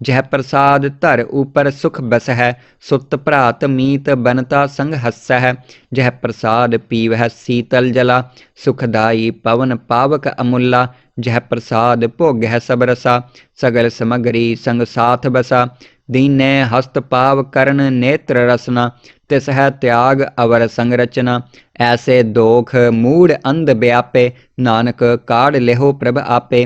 जह प्रसाद धर ऊपर सुख बस है, सुत भ्रात मीत बनता संग हस है। जह प्रसाद पीवह शीतल जला, सुखदाई पवन पावक अमूला। जह प्रसाद भोग है सब रसा, सगल समगरी संग साथ बसा। दीनै हस्त पाव करण नेत्र रसना, तिस है त्याग अवर संरचना। ऐसे दोख मूढ़ अंध व्यापे, नानक काढ़ लेहो प्रभ आपे।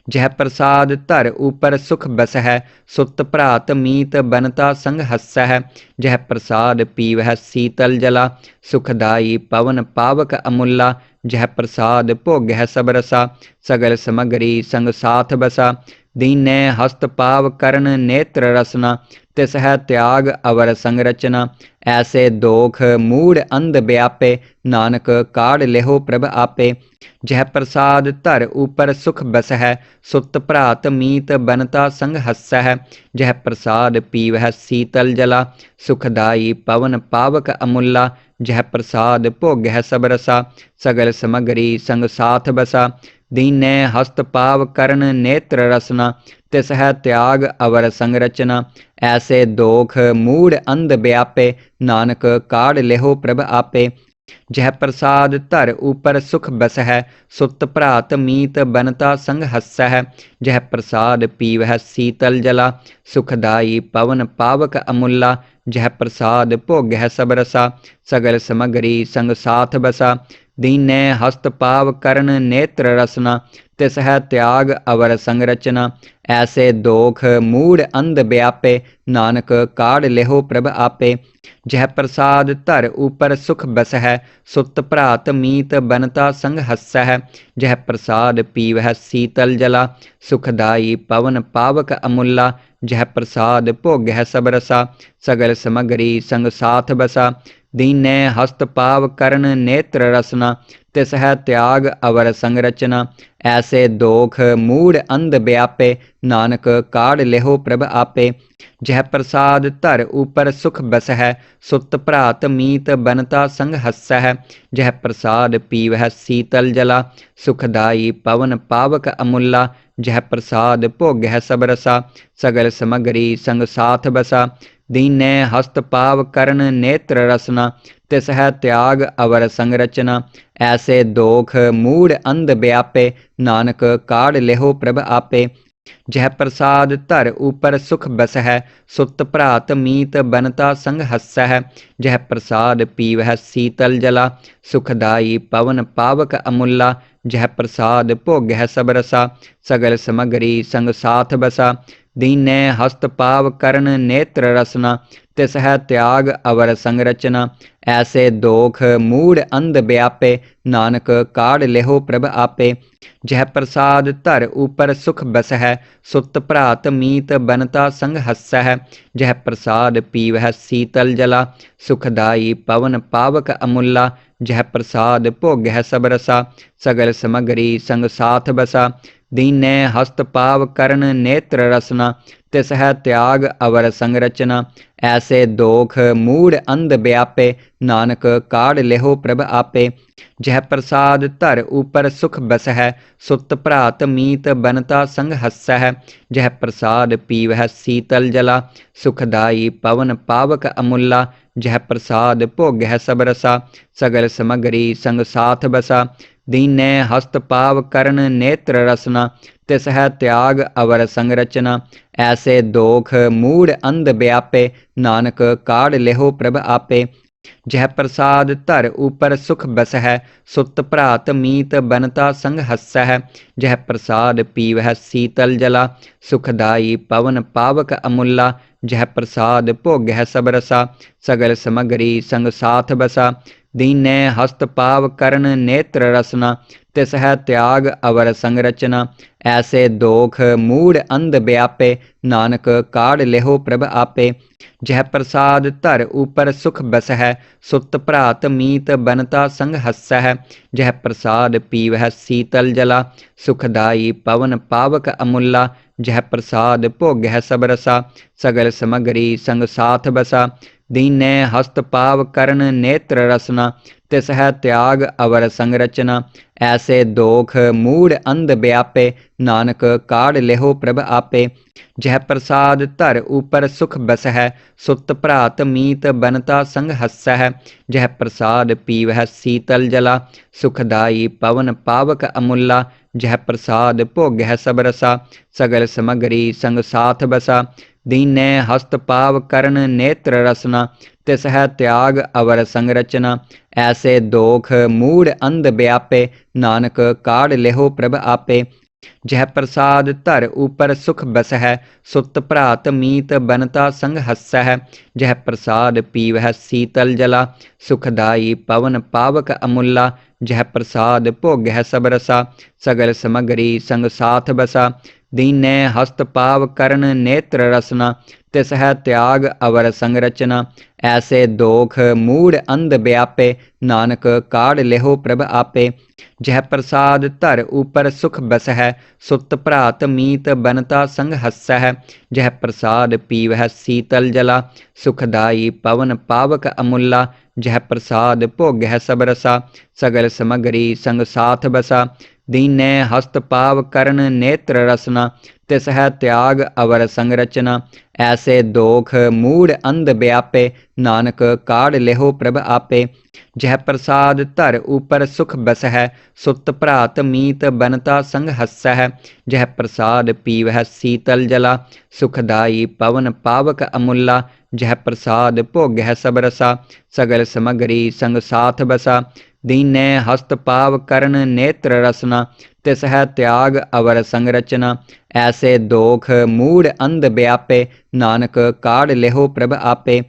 जह प्रसाद धर ऊपर सुख बस है, सुत भ्रात मीत बनता संग हस है। जह प्रसाद पीवह शीतल जला, सुखदाई पवन पावक अमूला। जह प्रसाद भोग है सब रसा, सगल समगरी संग साथ बसा। दीनै हस्त पाव करण नेत्र रसना, तिस है त्याग अवर संरचना। ऐसे दोख मूढ़ अंध व्यापे, नानक काढ़ लेहो प्रभ आपे। जह प्रसाद धर ऊपर सुख बस है, सुत भ्रात मीत बनता संग हस है। जह प्रसाद पीवह शीतल जला, सुखदाई पवन पावक अमूला। जह प्रसाद भोग है सब रसा, सगल समगरी संग साथ बसा। दीनै हस्त पाव करण नेत्र रसना, तिस है त्याग अवर संरचना। ऐसे दोख मूढ़ अंध व्यापे, नानक काढ़ लेहो प्रभ आपे। जह प्रसाद धर ऊपर सुख बस है, सुत भ्रात मीत बनता संग हस है। जह प्रसाद पीवह शीतल जला, सुखदाई पवन पावक अमूला। जह प्रसाद भोग है सब रसा, सगल समगरी संग साथ बसा। दीनै हस्त पाव करण नेत्र रसना, तिस है त्याग अवर संरचना। ऐसे दोख मूढ़ अंध व्यापे, नानक काढ़ लेहो प्रभ आपे। जह प्रसाद धर ऊपर सुख बस है, सुत भ्रात मीत बनता संग हस है। जह प्रसाद पीवह शीतल जला, सुखदाई पवन पावक अमूला। जह प्रसाद भोग है सब रसा, सगल समगरी संग साथ बसा। दीनै हस्त पाव करण नेत्र रसना, तिस है त्याग अवर संरचना। ऐसे दोख मूढ़ अंध व्यापे, नानक काढ़ लेहो प्रभ आपे। जह प्रसाद धर ऊपर सुख बस है, सुत भ्रात मीत बनता संग हस है। जह प्रसाद पीवह शीतल जला, सुखदाई पवन पावक अमूला। जह प्रसाद भोग है सब रसा, सगल समगरी संग साथ बसा। दीनै हस्त पाव करण नेत्र रसना, तिस है त्याग अवर संरचना। ऐसे दोख मूढ़ अंध व्यापे, नानक काढ़ लेहो प्रभ आपे। जह प्रसाद धर ऊपर सुख बस है, सुत भ्रात मीत बनता संग हस है। जह प्रसाद पीवह शीतल जला, सुखदाई पवन पावक अमूला। जह प्रसाद भोग है सब रसा, सगल समगरी संग साथ बसा। दीनै हस्त पाव करण नेत्र रसना, तिस है त्याग अवर संरचना। ऐसे दोख मूढ़ अंध व्यापे, नानक काढ़ लेहो प्रभ आपे। जह प्रसाद धर ऊपर सुख बस है, सुत भ्रात मीत बनता संग हस है। जह प्रसाद पीवह शीतल जला, सुखदाई पवन पावक अमूला। जह प्रसाद भोग है सब रसा, सगल समगरी संग साथ बसा। दीनै हस्त पाव करण नेत्र रसना, तिस है त्याग अवर संरचना। ऐसे दोख मूढ़ अंध व्यापे, नानक काढ़ लेहो प्रभ आपे। जह प्रसाद धर ऊपर सुख बस है, सुत भ्रात मीत बनता संग हस है। जह प्रसाद पीवह शीतल जला, सुखदाई पवन पावक अमूला। जह प्रसाद भोग है सब रसा, सगल समगरी संग साथ बसा। दीनै हस्त पाव करण नेत्र रसना, तिस है त्याग अवर संरचना। ऐसे दोख मूढ़ अंध व्यापे, नानक काढ़ लेहो प्रभ आपे। जह प्रसाद धर ऊपर सुख बस है, सुत भ्रात मीत बनता संग हस है। जह प्रसाद पीवह शीतल जला, सुखदाई पवन पावक अमूला। जह प्रसाद भोग है सब रसा, सगल समगरी संग साथ बसा। दीनै हस्त पाव करण नेत्र रसना, तिस है त्याग अवर संरचना। ऐसे दोख मूढ़ अंध व्यापे, नानक काढ़ लेहो प्रभ आपे। जह प्रसाद धर ऊपर सुख बस है, सुत भ्रात मीत बनता संग हस है। जह प्रसाद पीवह शीतल जला, सुखदाई पवन पावक अमूला। जह प्रसाद भोग है सब रसा, सगल समगरी संग साथ बसा। दीनै हस्त पाव करण नेत्र रसना, तिस है त्याग अवर संरचना। ऐसे दोख मूढ़ अंध व्यापे, नानक काढ़ लेहो प्रभ आपे। जह प्रसाद धर ऊपर सुख बस है, सुत भ्रात मीत बनता संग हस है। जह प्रसाद पीवह शीतल जला, सुखदाई पवन पावक अमूला। जह प्रसाद भोगह सब रसा, सगल समगरी संग साथ बसा। दीने हस्त पाव करण नेत्र रसना, तिस है त्याग अवर संरचना। ऐसे दोख मूढ़ अंध व्यापे, नानक काढ़ लेहो प्रभ आपे। जह प्रसाद धर ऊपर सुख बस है, सुत भ्रात मीत बनता संग हस है। जह प्रसाद पीवह शीतल जला, सुखदाई पवन पावक अमूला। जह प्रसाद भोगह सब रसा, सगल समगरी संग साथ बसा। दीने हस्त पाव करण नेत्र रसना, तिस है त्याग अवर संरचना। ऐसे दोख मूढ़ अंध व्यापे, नानक काढ़ लेहो प्रभ आपे। जह प्रसाद धर ऊपर सुख बस है, सुत भ्रात मीत बनता संग हस है। जह प्रसाद पीवह शीतल जला, सुखदाई पवन पावक अमूला। जह प्रसाद भोगह सब रसा, सगल समगरी संग साथ बसा। दीने हस्त पाव करण नेत्र रसना, तिस है त्याग अवर संरचना। ऐसे दोख मूढ़ अंध व्यापे, नानक काढ़ लेहो प्रभ आपे। जह प्रसाद धर ऊपर सुख बस है, सुत भ्रात मीत बनता संग हस है। जह प्रसाद पीवह शीतल जला, सुखदाई पवन पावक अमूला। जह प्रसाद भोगह सब रसा, सगल समगरी संग साथ बसा। दीने हस्त पाव करण नेत्र रसना, तिस है त्याग अवर संरचना। ऐसे दोख मूढ़ अंध व्यापे, नानक काढ़ लेहो प्रभ आपे।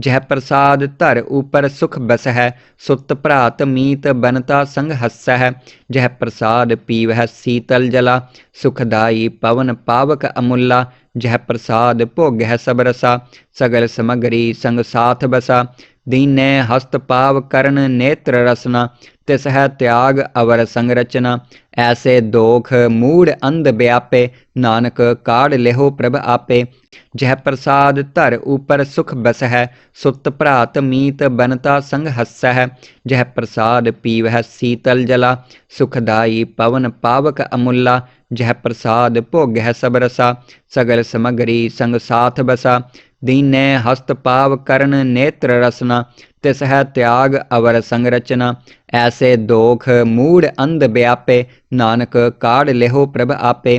जह प्रसाद धर ऊपर सुख बस है, सुत भ्रात मीत बनता संग हस है। जह प्रसाद पीवह शीतल जला, सुखदाई पवन पावक अमूला। जह प्रसाद भोगह सब रसा, सगल समगरी संग साथ बसा। दीने हस्त पाव करण नेत्र रसना, तिस है त्याग अवर संरचना। ऐसे दोख मूढ़ अंध व्यापे, नानक काढ़ लेहो प्रभ आपे। जह प्रसाद धर ऊपर सुख बस है, सुत भ्रात मीत बनता संग हस है। जह प्रसाद पीवह शीतल जला, सुखदाई पवन पावक अमूला। जह प्रसाद भोगह सब रसा, सगल समगरी संग साथ बसा। दीने हस्त पाव करण नेत्र रसना, तिस है त्याग अवर संरचना। ऐसे दोख मूढ़ अंध व्यापे, नानक काढ़ लेहो प्रभ आपे।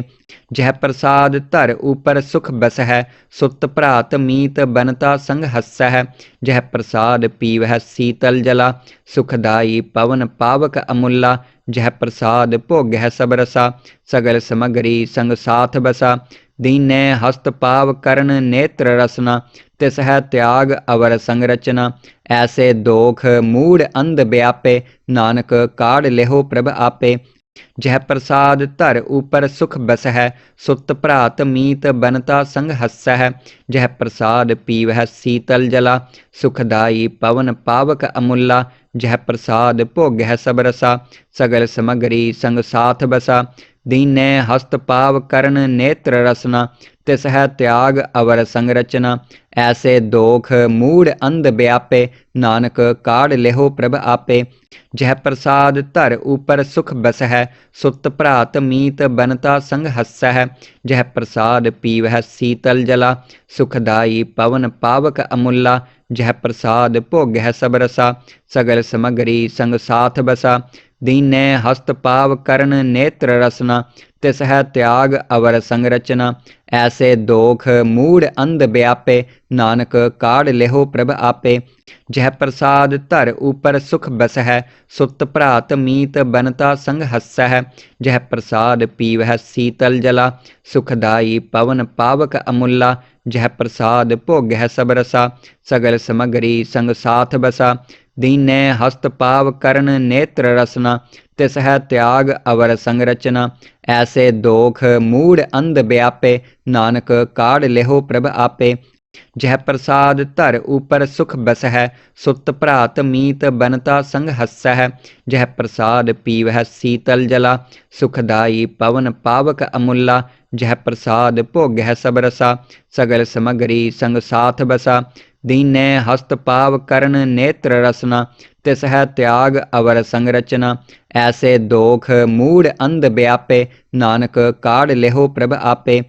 जह प्रसाद धर ऊपर सुख बस है, सुत भ्रात मीत बनता संग हस है। जह प्रसाद पीवह शीतल जला, सुखदाई पवन पावक अमूला। जह प्रसाद भोगह सब रसा, सगल समगरी संग साथ बसा। दीने हस्त पाव करण नेत्र रसना, तिस है त्याग अवर संरचना। ऐसे दोख मूढ़ अंध व्यापे, नानक काढ़ लेहो प्रभ आपे। जह प्रसाद धर ऊपर सुख बस है, सुत भ्रात मीत बनता संग हस है। जह प्रसाद पीवह शीतल जला, सुखदाई पवन पावक अमूला। जह प्रसाद भोगह सब रसा, सगल समगरी संग साथ बसा। दीने हस्त पाव करण नेत्र रसना, तिस है त्याग अवर संरचना। ऐसे दोख मूढ़ अंध व्यापे, नानक काढ़ लेहो प्रभ आपे। जह प्रसाद धर ऊपर सुख बस है, सुत भ्रात मीत बनता संग हस है। जह प्रसाद पीवह शीतल जला, सुखदाई पवन पावक अमूला। जह प्रसाद भोगह सब रसा, सगल समगरी संग साथ बसा। दीने हस्त पाव करण नेत्र रसना, तिस है त्याग अवर संरचना। ऐसे दोख मूढ़ अंध व्यापे, नानक काढ़ लेहो प्रभ आपे। जह प्रसाद धर ऊपर सुख बस है, सुत भ्रात मीत बनता संग हस है। जह प्रसाद पीवह शीतल जला, सुखदाई पवन पावक अमूला। जह प्रसाद भोगह सब रसा, सगल समगरी संग साथ बसा। दीने हस्त पाव करण नेत्र रसना, तिस है त्याग अवर संरचना। ऐसे दोख मूढ़ अंध व्यापे, नानक काढ़ लेहो प्रभ आपे। जह प्रसाद धर ऊपर सुख बस है, सुत भ्रात मीत बनता संग हस है। जह प्रसाद पीवह शीतल जला, सुखदाई पवन पावक अमूला। जह प्रसाद भोगह सब रसा, सगल समगरी संग साथ बसा। दीने हस्त पाव करण नेत्र रसना, तिस है त्याग अवर संरचना। ऐसे दोख मूढ़ अंध व्यापे, नानक काढ़ लेहो प्रभ आपे।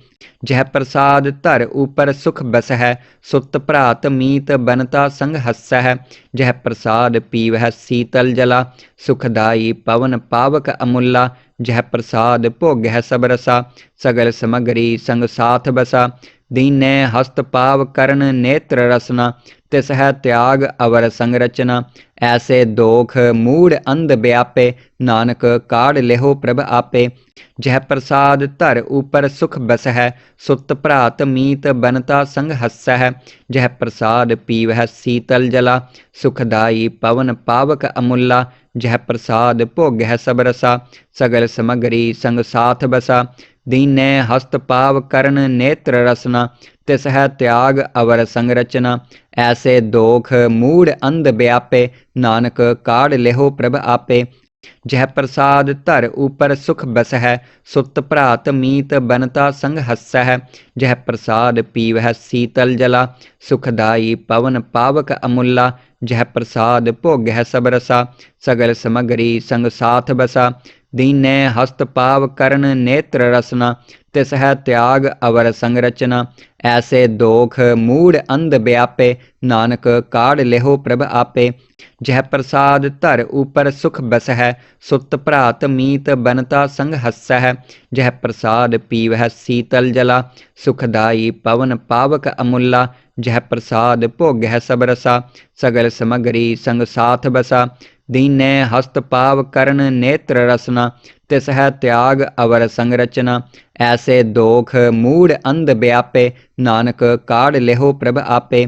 जह प्रसाद धर ऊपर सुख बस है, सुत भ्रात मीत बनता संग हस है। जह प्रसाद पीवह शीतल जला, सुखदाई पवन पावक अमूला। जह प्रसाद भोगह सब रसा, सगल समगरी संग साथ बसा। दीनै हस्त पाव करण नेत्र रसना, तिस है त्याग अवर संरचना। ऐसे दोख मूढ़ अंध व्यापे, नानक काढ़ लेहो प्रभ आपे। जह प्रसाद धर ऊपर सुख बस है, सुत भ्रात मीत बनता संग हस है। जह प्रसाद पीवह शीतल जला, सुखदाई पवन पावक अमूला। जह प्रसाद भोगह सब रसा, सगल समगरी संग साथ बसा। दीनै हस्त पाव करण नेत्र रसना, तिस है त्याग अवर संरचना। ऐसे दोख मूढ़ अंध व्यापे, नानक काढ़ लेहो प्रभ आपे। जह प्रसाद धर ऊपर सुख बस है, सुत भ्रात मीत बनता संग हस है। जह प्रसाद पीवह शीतल जला, सुखदाई पवन पावक अमूला। जह प्रसाद भोगह सब रसा, सगल समगरी संग साथ बसा। दीनै हस्त पाव करण नेत्र रसना, तिस है त्याग अवर संरचना। ऐसे दोख मूढ़ अंध व्यापे, नानक काढ़ लेहो प्रभ आपे। जह प्रसाद धर ऊपर सुख बस है, सुत भ्रात मीत बनता संग हस है। जह प्रसाद पीवह शीतल जला, सुखदाई पवन पावक अमूला। जह प्रसाद भोगह सब रसा, सगल समगरी संग साथ बसा। दीनै हस्त पाव करण नेत्र रसना, तिस है त्याग अवर संरचना। ऐसे दोख मूढ़ अंध व्यापे, नानक काढ़ लेहो प्रभ आपे।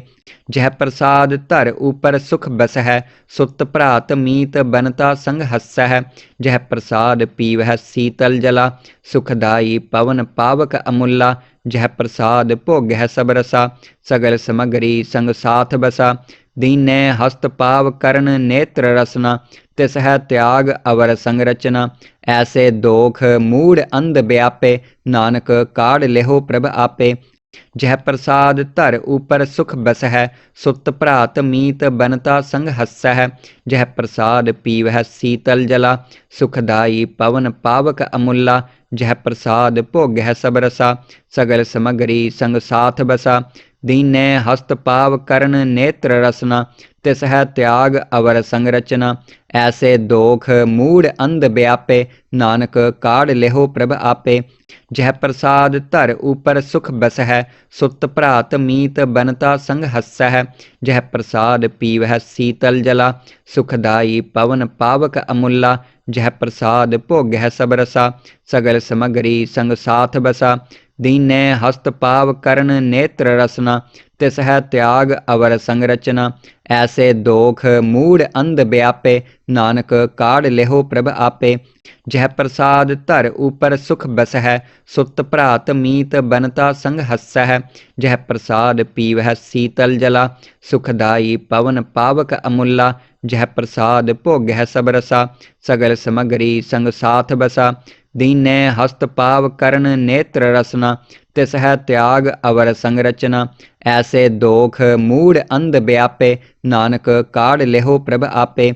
जह प्रसाद धर ऊपर सुख बस है, सुत भ्रात मीत बनता संग हस है। जह प्रसाद पीवह शीतल जला, सुखदाई पवन पावक अमूला। जह प्रसाद भोगह सब रसा, सगल समगरी संग साथ बसा। दीनै हस्त पाव करण नेत्र रसना, तिस है त्याग अवर संरचना। ऐसे दोख मूढ़ अंध व्यापे, नानक काढ़ लेहो प्रभ आपे। जह प्रसाद धर ऊपर सुख बस है, सुत भ्रात मीत बनता संग हस है। जह प्रसाद पीवह शीतल जला, सुखदाई पवन पावक अमूला। जह प्रसाद भोगह सब रसा, सगल समगरी संग साथ बसा। दीनै हस्त पाव करण नेत्र रसना, तिस है त्याग अवर संरचना। ऐसे दोख मूढ़ अंध व्यापे, नानक काढ़ लेहो प्रभ आपे। जह प्रसाद धर ऊपर सुख बस है, सुत भ्रात मीत बनता संग हस है। जह प्रसाद पीवह शीतल जला, सुखदाई पवन पावक अमूला। जह प्रसाद भोगह सब रसा, सगल समगरी संग साथ बसा। दीनै हस्त पाव करण नेत्र रसना, तिस है त्याग अवर संरचना। ऐसे दोख मूढ़ अंध व्यापे, नानक काढ़ लेहो प्रभ आपे। जह प्रसाद धर ऊपर सुख बस है, सुत भ्रात मीत बनता संग हस है। जह प्रसाद पीवह शीतल जला, सुखदाई पवन पावक अमूला। जह प्रसाद भोगह सब रसा, सगल समगरी संग साथ बसा। दीनै हस्त पाव करण नेत्र रसना, तिस है त्याग अवर संरचना। ऐसे दोख मूढ़ अंध व्यापे, नानक काढ़ लेहो प्रभ आपे।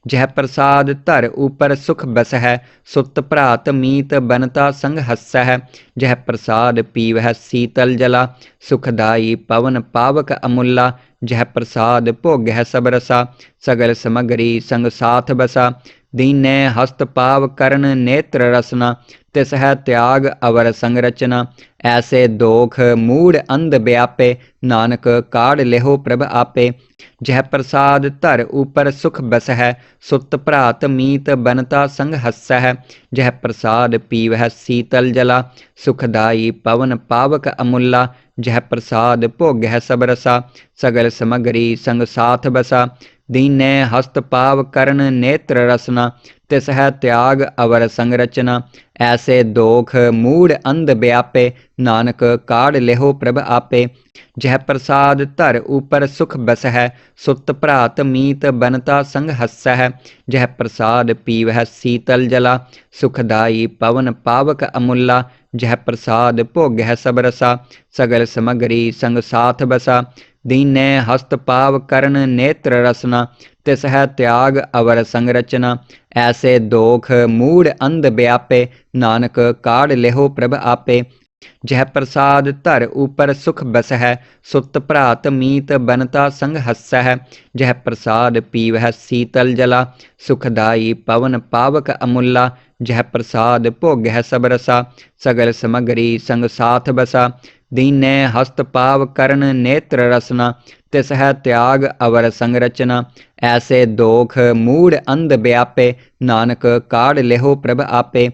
जह प्रसाद धर ऊपर सुख बस है, सुत भ्रात मीत बनता संग हस है। जह प्रसाद पीवह शीतल जला, सुखदाई पवन पावक अमूला। जह प्रसाद भोगह सब रसा, सगल समगरी संग साथ बसा। दीनै हस्त पाव करण नेत्र रसना, तिस है त्याग अवर संरचना। ऐसे दोख मूढ़ अंध व्यापे, नानक काढ़ लेहो प्रभ आपे। जह प्रसाद धर ऊपर सुख बस है, सुत भ्रात मीत बनता संग हस है। जह प्रसाद पीवह शीतल जला, सुखदाई पवन पावक अमूला। जह प्रसाद भोगह सब रसा, सगल समगरी संग साथ बसा। दीनै हस्त पाव करण नेत्र रसना, तिस है त्याग अवर संरचना। ऐसे दोख मूढ़ अंध व्यापे, नानक काढ़ लेहो प्रभ आपे। जह प्रसाद धर ऊपर सुख बस है, सुत भ्रात मीत बनता संग हस है। जह प्रसाद पीवह शीतल जला, सुखदाई पवन पावक अमूला। जह प्रसाद भोग्य सब रसा सगल समगरी संग साथ बसा दीनै हस्त पाव करण नेत्र रसना तिस है त्याग अवर संरचना ऐसे दोख मूढ़ अंध व्यापे नानक काढ़ लेहो प्रभ आपे जह प्रसाद धर ऊपर सुख बस है सुत भ्रात मीत बनता संग हस है जह प्रसाद पीवह शीतल जला सुखदाई पवन पावक अमूला जह प्रसाद भोग्य सब रसा सगल समगरी संग साथ बसा दीनै हस्त पाव करण नेत्र रसना तिस है त्याग अवर संरचना ऐसे दोख मूढ़ अंध व्यापे नानक काढ़ लेहो प्रभ आपे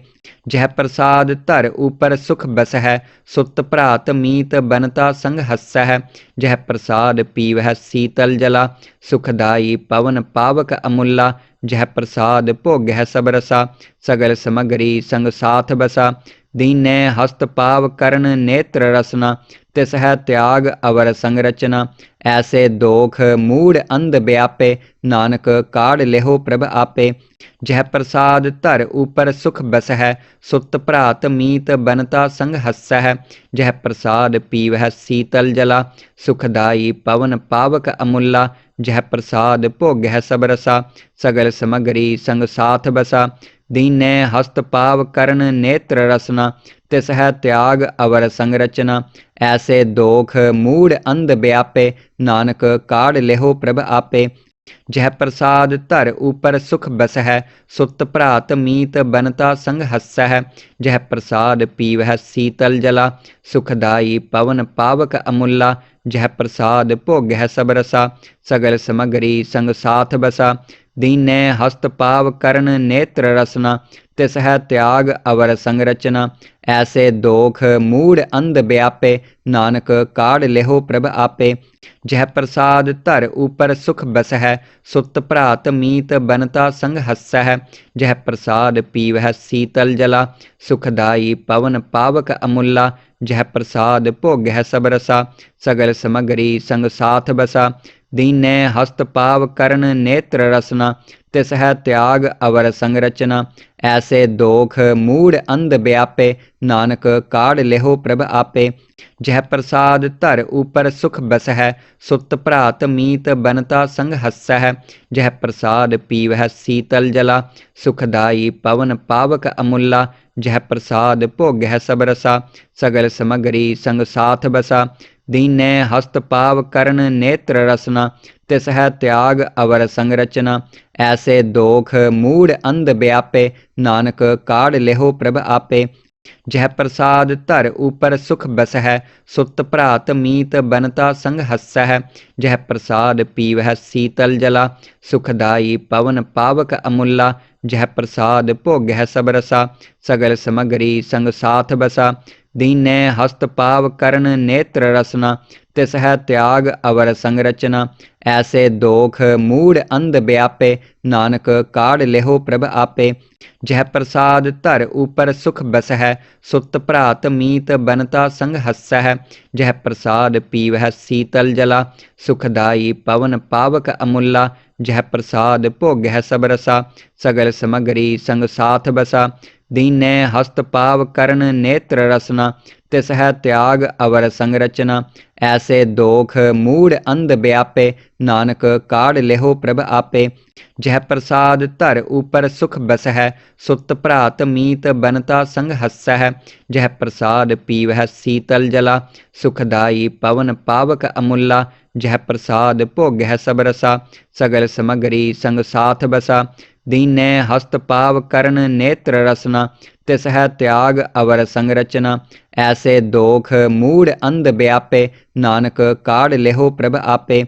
जह प्रसाद धर ऊपर सुख बस है सुत भ्रात मीत बनता संग हस है जह प्रसाद पीवह शीतल जला सुखदाई पवन पावक अमूला जह प्रसाद भोग्य सब रसा सगल समगरी संग साथ बसा दीनै हस्त पाव करण नेत्र रसना तिस है त्याग अवर संरचना ऐसे दोख मूढ़ अंध व्यापे नानक काढ़ लेहो प्रभ आपे जह प्रसाद धर ऊपर सुख बस है सुत भ्रात मीत बनता संग हस है जह प्रसाद पीवह शीतल जला सुखदाई पवन पावक अमूला जह प्रसाद भोग्य सब रसा सगल समगरी संग साथ बसा दीनै हस्त पाव करण नेत्र रसना तिस है त्याग अवर संरचना ऐसे दोख मूढ़ अंध व्यापे नानक काढ़ लेहो प्रभ आपे जह प्रसाद धर ऊपर सुख बस है सुत भ्रात मीत बनता संग हस है जह प्रसाद पीवह शीतल जला सुखदाई पवन पावक अमूला जह प्रसाद भोग्य सब रसा सगल समगरी संग साथ बसा दीनै हस्त पाव करण नेत्र रसना तिस है त्याग अवर संरचना ऐसे दोख मूढ़ अंध व्यापे नानक काढ़ लेहो प्रभ आपे जह प्रसाद धर ऊपर सुख बस है सुत भ्रात मीत बनता संग हस है जह प्रसाद पीवह शीतल जला सुखदाई पवन पावक अमूला जह प्रसाद भोग्य सब रसा सगल समगरी संग साथ बसा दीनै हस्त पाव करण नेत्र रसना तिस है त्याग अवर संरचना ऐसे दोख मूढ़ अंध व्यापे नानक काढ़ लेहो प्रभ आपे जह प्रसाद धर ऊपर सुख बस है सुत भ्रात मीत बनता संग हस है जह प्रसाद पीवह शीतल जला सुखदाई पवन पावक अमूला जह प्रसाद भोग्य सब रसा सगल समगरी संग साथ बसा दीनै हस्त पाव करण नेत्र रसना तिस है त्याग अवर संरचना ऐसे दोख मूढ़ अंध व्यापे नानक काढ़ लेहो प्रभ आपे जह प्रसाद धर ऊपर सुख बस है सुत भ्रात मीत बनता संग हस है जह प्रसाद पीवह शीतल जला सुखदाई पवन पावक अमूला जह प्रसाद भोग्य सब रसा सगल समगरी संग साथ बसा दीनै हस्त पाव करण नेत्र रसना तिस है त्याग अवर संरचना ऐसे दोख मूढ़ अंध व्यापे नानक काढ़ लेहो प्रभ आपे जह प्रसाद धर ऊपर सुख बस है सुत भ्रात मीत बनता संग हस है जह प्रसाद पीवह शीतल जला सुखदाई पवन पावक अमूला जह प्रसाद भोग्य सब रसा सगल समगरी संग साथ बसा दीनै हस्त पाव करण नेत्र रसना तिस है त्याग अवर संरचना ऐसे दोख मूढ़ अंध व्यापे नानक काढ़ लेहो प्रभ आपे जह प्रसाद धर ऊपर सुख बस है सुत भ्रात मीत बनता संग हस है जह प्रसाद पीवह शीतल जला सुखदाई पवन पावक अमूला जह प्रसाद भोग्य सब रसा सगल समगरी संग साथ बसा दीनै हस्त पाव करण नेत्र रसना तिस है त्याग अवर संरचना ऐसे दोख मूढ़ अंध व्यापे नानक काढ़ लेहो प्रभ आपे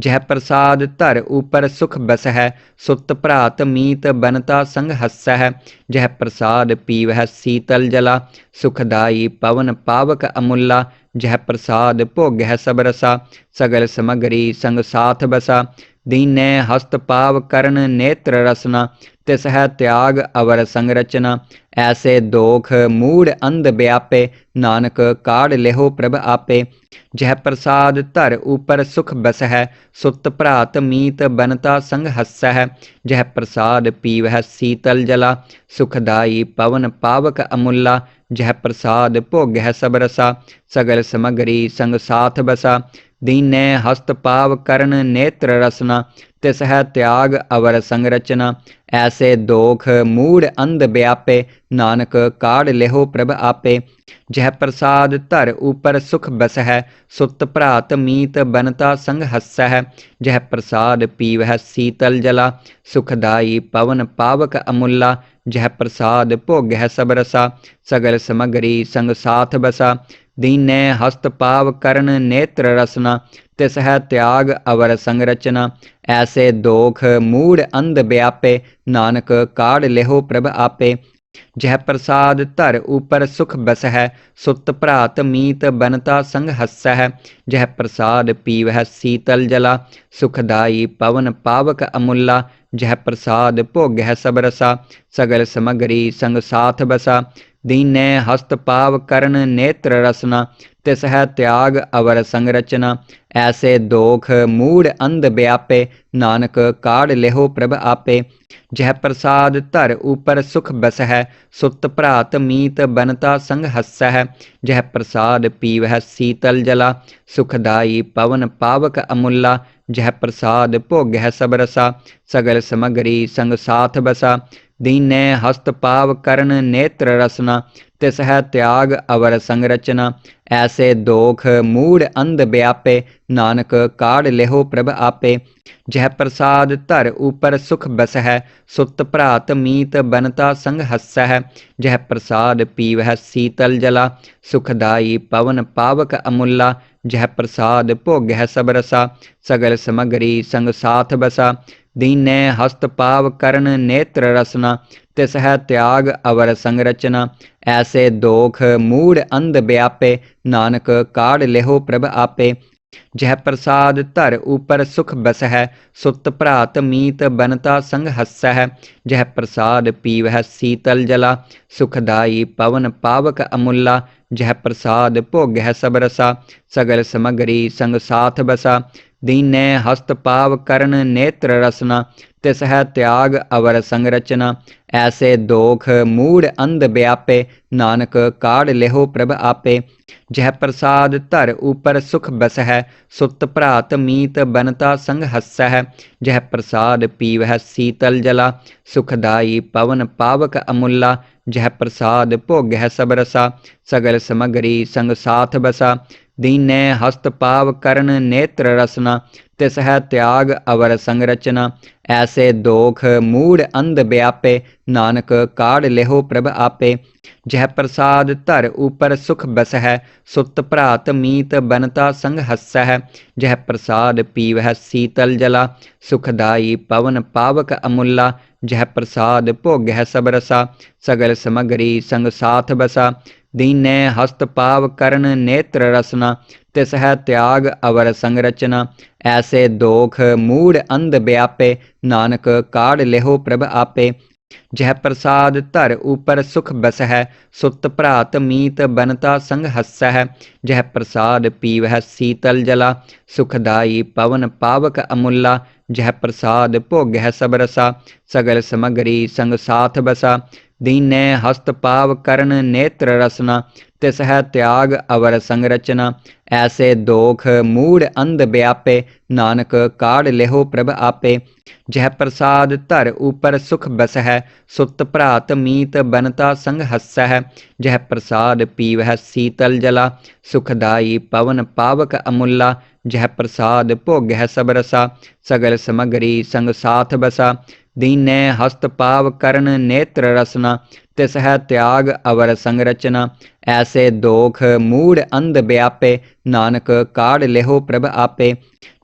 जह प्रसाद धर ऊपर सुख बस है सुत भ्रात मीत बनता संग हस है जह प्रसाद पीवह शीतल जला सुखदाई पवन पावक अमूला जह प्रसाद भोग्य सब रसा सगल समगरी संग साथ बसा दीनै हस्त पाव करण नेत्र रसना तिस है त्याग अवर संरचना ऐसे दोख मूढ़ अंध व्यापे नानक काढ़ लेहो प्रभ आपे जह प्रसाद धर ऊपर सुख बस है सुत भ्रात मीत बनता संग हस है जह प्रसाद पीवह शीतल जला सुखदाई पवन पावक अमूला जह प्रसाद भोग्य सब रसा सगल समगरी संग साथ बसा दीनै हस्त पाव करण नेत्र रसना तिस है त्याग अवर संरचना ऐसे दोख मूढ़ अंध व्यापे नानक काढ़ लेहो प्रभ आपे जह प्रसाद धर ऊपर सुख बस है सुत भ्रात मीत बनता संग हस है जह प्रसाद पीवह शीतल जला सुखदाई पवन पावक अमूला जह प्रसाद भोग्य सब रसा सगल समगरी संग साथ बसा दीनै हस्त पाव करण नेत्र रसना तिस है त्याग अवर संरचना ऐसे दोख मूढ़ अंध व्यापे नानक काढ़ लेहो प्रभ आपे जह प्रसाद धर ऊपर सुख बस है सुत भ्रात मीत बनता संग हस है जह प्रसाद पीवह शीतल जला सुखदाई पवन पावक अमूला जह प्रसाद भोग्य सब रसा सगल समगरी संग साथ बसा दीनै हस्त पाव करण नेत्र रसना तिस है त्याग अवर संरचना ऐसे दोख मूढ़ अंध व्यापे नानक काढ़ लेहो प्रभ आपे जह प्रसाद धर ऊपर सुख बस है सुत भ्रात मीत बनता संग हस है जह प्रसाद पीवह शीतल जला सुखदाई पवन पावक अमूला जह प्रसाद भोग्य सब रसा सगल समगरी संग साथ बसा दीनै हस्त पाव करण नेत्र रसना तिस है त्याग अवर संरचना ऐसे दोख मूढ़ अंध व्यापे नानक काढ़ लेहो प्रभ आपे जह प्रसाद धर ऊपर सुख बस है सुत भ्रात मीत बनता संग हस है जह प्रसाद पीवह शीतल जला सुखदाई पवन पावक अमूला जह प्रसाद भोग्य सब रसा सगल समगरी संग साथ बसा दीनै हस्त पाव करण नेत्र रसना तिस है त्याग अवर संरचना ऐसे दोख मूढ़ अंध व्यापे नानक काढ़ लेहो प्रभ आपे जह प्रसाद धर ऊपर सुख बस है सुत भ्रात मीत बनता संग हस है जह प्रसाद पीवह शीतल जला सुखदाई पवन पावक अमूला जह प्रसाद भोग्य सब रसा सगल समगरी संग साथ बसा दीनै हस्त पाव करण नेत्र रसना तिस है त्याग अवर संरचना ऐसे दोख मूढ़ अंध व्यापे नानक काढ़ लेहो प्रभ आपे जह प्रसाद धर ऊपर सुख बस है सुत भ्रात मीत बनता संग हस है जह प्रसाद पीवह शीतल जला सुखदाई पवन पावक अमूला जह प्रसाद भोग्य सब रसा सगल समगरी संग साथ बसा दीनै हस्त पाव करण नेत्र रसना तिस है त्याग अवर संरचना ऐसे दोख मूढ़ अंध व्यापे नानक काढ़ लेहो प्रभ आपे जह प्रसाद धर ऊपर सुख बस है सुत भ्रात मीत बनता संग हस है जह प्रसाद पीवह शीतल जला सुखदाई पवन पावक अमूला जह प्रसाद भोग्य सब रसा सगल समगरी संग साथ बसा दीनै हस्त पाव करण नेत्र रसना तिस है त्याग अवर संरचना ऐसे दोख मूढ़ अंध व्यापे नानक काढ़ लेहो प्रभ आपे जह प्रसाद धर ऊपर सुख बस है सुत भ्रात मीत बनता संग हस है जह प्रसाद पीवह शीतल जला सुखदाई पवन पावक अमूला जह प्रसाद भोग्य सब रसा सगल समगरी संग साथ बसा दीनै हस्त पाव करण नेत्र रसना तिस है त्याग अवर संरचना ऐसे दोख मूढ़ अंध व्यापे नानक काढ़ लेहो प्रभ आपे जह प्रसाद धर ऊपर सुख बस है सुत भ्रात मीत बनता संग हस है जह प्रसाद पीवह शीतल जला सुखदाई पवन पावक अमूला जह प्रसाद भोग्य सब रसा सगल समगरी संग साथ बसा दीनै हस्त पाव करण नेत्र रसना तिस है त्याग अवर संरचना ऐसे दोख मूढ़ अंध व्यापे नानक काढ़ लेहो प्रभ आपे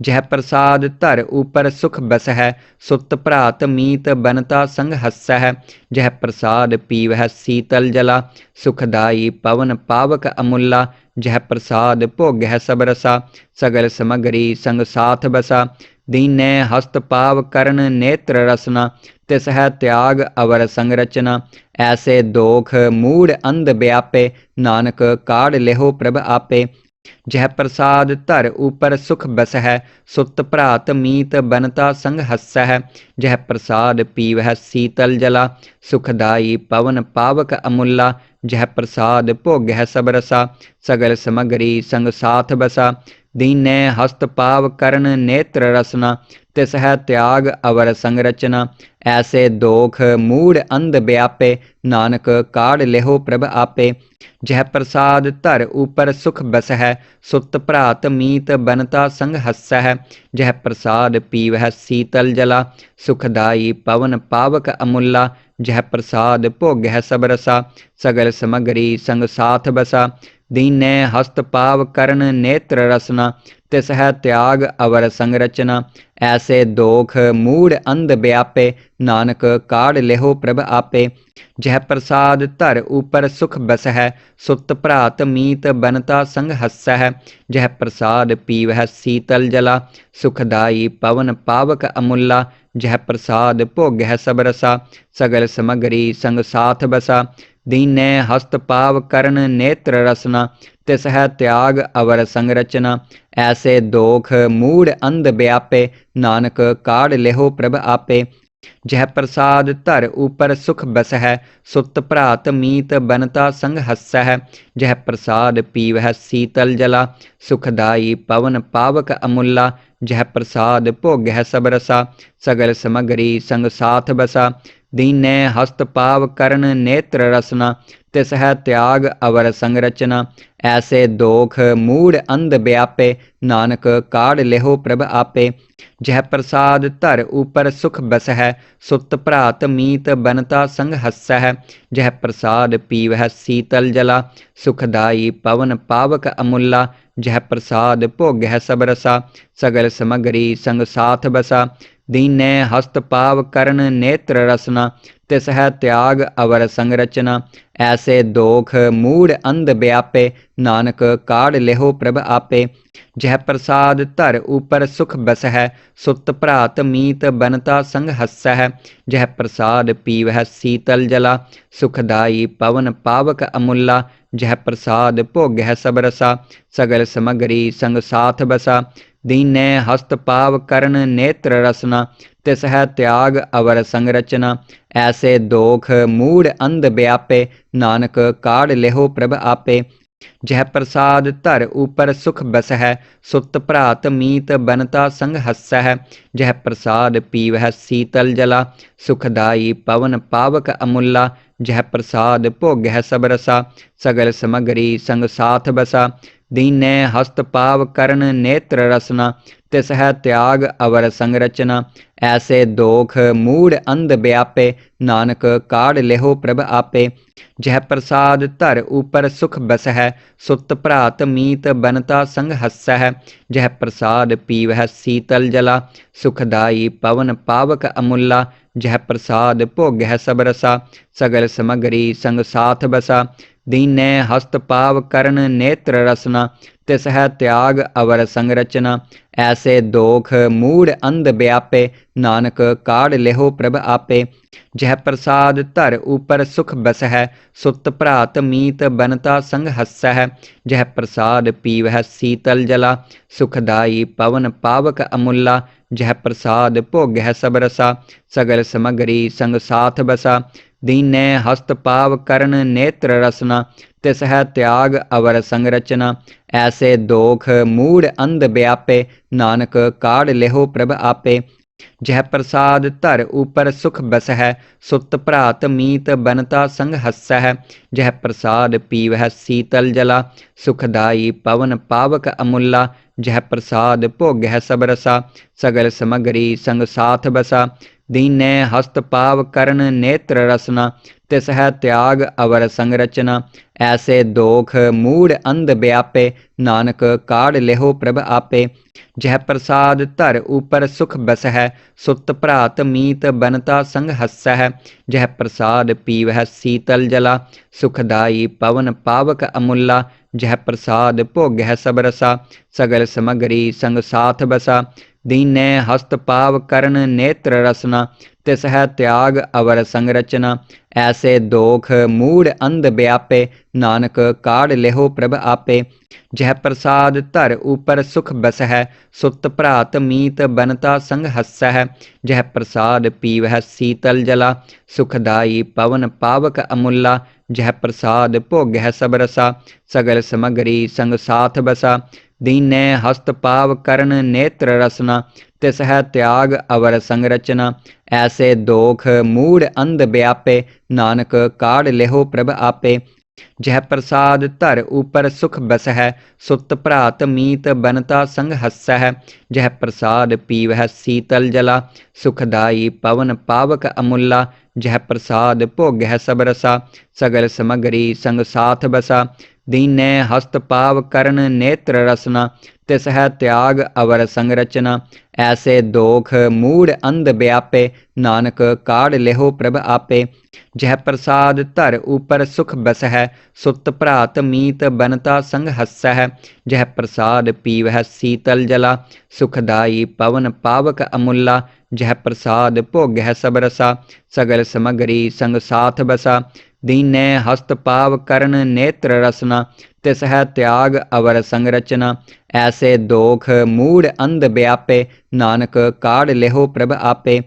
जह प्रसाद धर ऊपर सुख बस है सुत भ्रात मीत बनता संग हस है जह प्रसाद पीवह शीतल जला सुखदाई पवन पावक अमूला जह प्रसाद भोग्य सब रसा सगल समगरी संग साथ बसा दीनै हस्त पाव करण नेत्र रसना तिस है त्याग अवर संरचना ऐसे दोख मूढ़ अंध व्यापे नानक काढ़ लेहो प्रभ आपे जह प्रसाद धर ऊपर सुख बस है सुत भ्रात मीत बनता संग हस है जह प्रसाद पीवह शीतल जला सुखदाई पवन पावक अमूला जह प्रसाद भोग्य सब रसा सगल समगरी संग साथ बसा दीनै हस्त पाव करण नेत्र रसना तिस है त्याग अवर संरचना ऐसे दोख मूढ़ अंध व्यापे नानक काढ़ लेहो प्रभ आपे जह प्रसाद धर ऊपर सुख बस है सुत भ्रात मीत बनता संग हस है जह प्रसाद पीवह शीतल जला सुखदाई पवन पावक अमूला जह प्रसाद भोग्य सब रसा सगल समगरी संग साथ बसा दीनै हस्त पाव करण नेत्र रसना तिस है त्याग अवर संरचना ऐसे दोख मूढ़ अंध व्यापे नानक काढ़ लेहो प्रभ आपे जह प्रसाद धर ऊपर सुख बस है सुत भ्रात मीत बनता संग हस है जह प्रसाद पीवह शीतल जला सुखदाई पवन पावक अमूला जह प्रसाद भोग्य सब रसा सगल समगरी संग साथ बसा दीनै हस्त पाव करण नेत्र रसना तिस है त्याग अवर संरचना ऐसे दोख मूढ़ अंध व्यापे नानक काढ़ लेहो प्रभ आपे जह प्रसाद धर ऊपर सुख बस है सुत भ्रात मीत बनता संग हस है जह प्रसाद पीवह शीतल जला सुखदाई पवन पावक अमूला जह प्रसाद भोग्य सब रसा सगल समगरी संग साथ बसा दीनै हस्त पाव करण नेत्र रसना तिस है त्याग अवर संरचना ऐसे दोख मूढ़ अंध व्यापे नानक काढ़ लेहो प्रभ आपे जह प्रसाद धर ऊपर सुख बस है सुत भ्रात मीत बनता संग हस है जह प्रसाद पीवह शीतल जला सुखदाई पवन पावक अमूला जह प्रसाद भोग्य सब रसा सगल समगरी संग साथ बसा दीनै हस्त पाव करण नेत्र रसना तिस है त्याग अवर संरचना ऐसे दोख मूढ़ अंध व्यापे नानक काढ़ लेहो प्रभ आपे जह प्रसाद धर ऊपर सुख बस है सुत भ्रात मीत बनता संग हस है जह प्रसाद पीवह शीतल जला सुखदाई पवन पावक अमूला जह प्रसाद भोग्य सब रसा सगल समगरी संग साथ बसा दीनै हस्त पाव करण नेत्र रसना तिस है त्याग अवर संरचना ऐसे दोख मूढ़ अंध व्यापे नानक काढ़ लेहो प्रभ आपे जह प्रसाद धर ऊपर सुख बस है सुत भ्रात मीत बनता संग हस है जह प्रसाद पीवह शीतल जला सुखदाई पवन पावक अमूला जह प्रसाद भोग्य सब रसा सगल समगरी संग साथ बसा दीनै हस्त पाव करण नेत्र रसना तिस है त्याग अवर संरचना ऐसे दोख मूढ़ अंध व्यापे नानक काढ़ लेहो प्रभ आपे जह प्रसाद धर ऊपर सुख बस है सुत भ्रात मीत बनता संग हस है जह प्रसाद पीवह शीतल जला सुखदाई पवन पावक अमूला जह प्रसाद भोग्य सब रसा सगल समगरी संग साथ बसा दीनै हस्त पाव करण नेत्र रसना तिस है त्याग अवर संरचना ऐसे दोख मूढ़ अंध व्यापे नानक काढ़ लेहो प्रभ आपे जह प्रसाद धर ऊपर सुख बस है सुत भ्रात मीत बनता संग हस है जह प्रसाद पीवह शीतल जला सुखदाई पवन पावक अमूला जह प्रसाद भोग्य सब रसा सगल समगरी संग साथ बसा दीनै हस्त पाव करण नेत्र रसना तिस है त्याग अवर संरचना ऐसे दोख मूढ़ अंध व्यापे नानक काढ़ लेहो प्रभ आपे जह प्रसाद धर ऊपर सुख बस है सुत भ्रात मीत बनता संग हस है जह प्रसाद पीवह शीतल जला सुखदाई पवन पावक अमूला जह प्रसाद भोग्य सब रसा सगल समगरी संग साथ बसा दीनै हस्त पाव करण नेत्र रसना तिस है त्याग अवर संरचना ऐसे दोख मूढ़ अंध व्यापे नानक काढ़ लेहो प्रभ आपे जह प्रसाद धर ऊपर सुख बस है सुत भ्रात मीत बनता संग हस है जह प्रसाद पीवह शीतल जला सुखदाई पवन पावक अमूला जह प्रसाद भोग्य सब रसा सगल समगरी संग साथ बसा दीनै हस्त पाव करण नेत्र रसना तिस है त्याग अवर संरचना। ऐसे दोख मूढ़ अंध व्यापे, नानक काढ़ लेहो प्रभ आपे। जह प्रसाद धर ऊपर सुख बस है, सुत भ्रात मीत बनता संग हस है। जह प्रसाद पीवह शीतल जला, सुखदाई पवन पावक अमूला। जह प्रसाद भोगह सब रसा, सगल समगरी संग साथ बसा। दीनै हस्त पाव करण नेत्र रसना, तिस है त्याग अवर संरचना। ऐसे दोख मूढ़ अंध व्यापे, नानक काढ़ लेहो प्रभ आपे। जह प्रसाद धर ऊपर सुख बस है, सुत भ्रात मीत बनता संग हस है। जह प्रसाद पीवह शीतल जला, सुखदाई पवन पावक अमूला। जह प्रसाद भोगह सब रसा, सगल समगरी संग साथ बसा। दीनै हस्त पाव करण नेत्र रसना, तिस है त्याग अवर संरचना। ऐसे दोख मूढ़ अंध व्यापे, नानक काढ़ लेहो प्रभ आपे। जह प्रसाद धर ऊपर सुख बस है, सुत भ्रात मीत बनता संग हस है। जह प्रसाद पीवह शीतल जला, सुखदाई पवन पावक अमूला। जह प्रसाद भोगह सब रसा, सगल समगरी संग साथ बसा। दीनै हस्त पाव करण नेत्र रसना, तिस है त्याग अवर संरचना। ऐसे दोख मूढ़ अंध व्यापे, नानक काढ़ लेहो प्रभ आपे।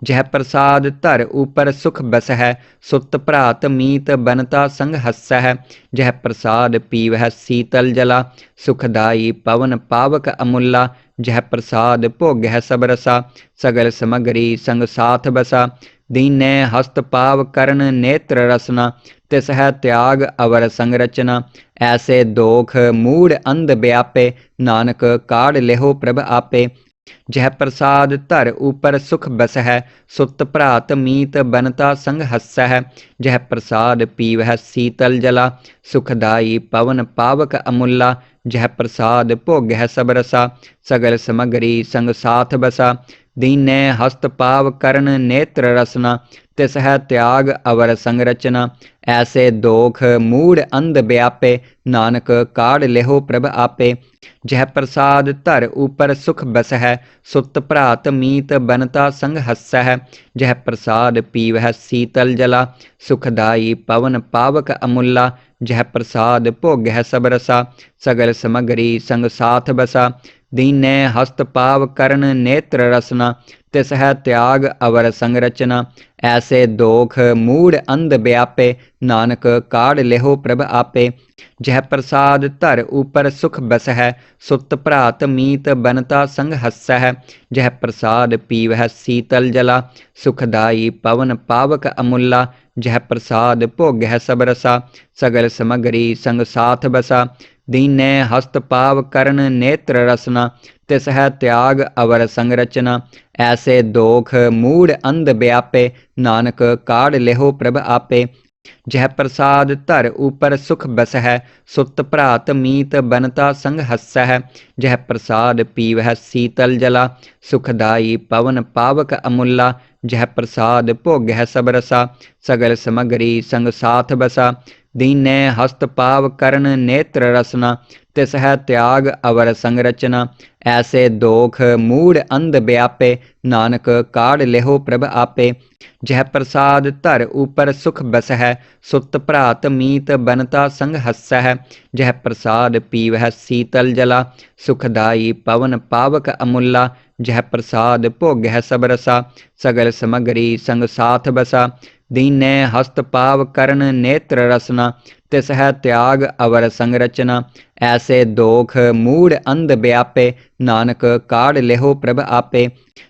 जह प्रसाद धर ऊपर सुख बस है, सुत भ्रात मीत बनता संग हस है। जह प्रसाद पीवह शीतल जला, सुखदाई पवन पावक अमूला। जह प्रसाद भोगह सब रसा, सगल समगरी संग साथ बसा। दीनै हस्त पाव करण नेत्र रसना, तिस है त्याग अवर संरचना। ऐसे दोख मूढ़ अंध व्यापे, नानक काढ़ लेहो प्रभ आपे। जह प्रसाद धर ऊपर सुख बस है, सुत भ्रात मीत बनता संग हस है। जह प्रसाद पीवह शीतल जला, सुखदाई पवन पावक अमूला। जह प्रसाद भोगह सब रसा, सगल समगरी संग साथ बसा। दीनै हस्त पाव करण नेत्र रसना, तिस है त्याग अवर संरचना। ऐसे दोख मूढ़ अंध व्यापे, नानक काढ़ लेहो प्रभ आपे। जह प्रसाद धर ऊपर सुख बस है, सुत भ्रात मीत बनता संग हस है। जह प्रसाद पीवह शीतल जला, सुखदाई पवन पावक अमूला। जह प्रसाद भोगह सब रसा, सगल समगरी संग साथ बसा। दीनै हस्त पाव करण नेत्र रसना, तिस है त्याग अवर संरचना। ऐसे दोख मूढ़ अंध व्यापे, नानक काढ़ लेहो प्रभ आपे। जह प्रसाद धर ऊपर सुख बस है, सुत भ्रात मीत बनता संग हस है। जह प्रसाद पीवह शीतल जला, सुखदाई पवन पावक अमूला। जह प्रसाद भोगह सब रसा, सगल समगरी संग साथ बसा। दीनै हस्त पाव करण नेत्र रसना, तिस है त्याग अवर संरचना। ऐसे दोख मूढ़ अंध व्यापे, नानक काढ़ लेहो प्रभ आपे। जह प्रसाद धर ऊपर सुख बस है, सुत भ्रात मीत बनता संग हस है। जह प्रसाद पीवह शीतल जला, सुखदाई पवन पावक अमूला। जह प्रसाद भोगह सब रसा, सगल समगरी संग साथ बसा। दीनै हस्त पाव करण नेत्र रसना, तिस है त्याग अवर संरचना। ऐसे दोख मूढ़ अंध व्यापे, नानक काढ़ लेहो प्रभ आपे। जह प्रसाद धर ऊपर सुख बस है, सुत भ्रात मीत बनता संग हस है। जह प्रसाद पीवह शीतल जला, सुखदाई पवन पावक अमूला। जह प्रसाद भोगह सब रसा, सगल समगरी संग साथ बसा। दीनै हस्त पाव करण नेत्र रसना, तिस है त्याग अवर संरचना। ऐसे दोख मूढ़ अंध व्यापे, नानक काढ़ लेहो प्रभ आपे।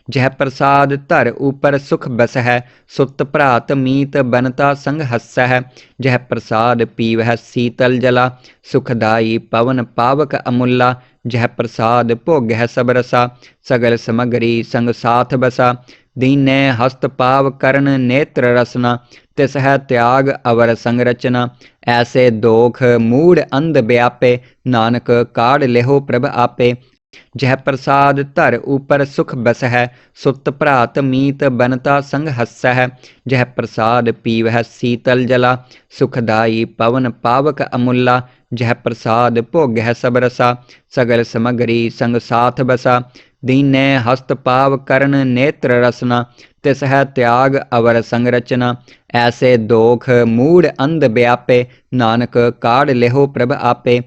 जह प्रसाद धर ऊपर सुख बस है, सुत भ्रात मीत बनता संग हस है। जह प्रसाद पीवह शीतल जला, सुखदाई पवन पावक अमूला। जह प्रसाद भोगह सब रसा, सगल समगरी संग साथ बसा। दीनै हस्त पाव करण नेत्र रसना, तिस है त्याग अवर संरचना। ऐसे दोख मूढ़ अंध व्यापे, नानक काढ़ लेहो प्रभ आपे। जह प्रसाद धर ऊपर सुख बस है, सुत भ्रात मीत बनता संग हस है। जह प्रसाद पीवह शीतल जला, सुखदाई पवन पावक अमूला। जह प्रसाद भोगह सब रसा, सगल समगरी संग साथ बसा। दीनै हस्त पाव करण नेत्र रसना, तिस है त्याग अवर संरचना। ऐसे दोख मूढ़ अंध व्यापे, नानक काढ़ लेहो प्रभ आपे।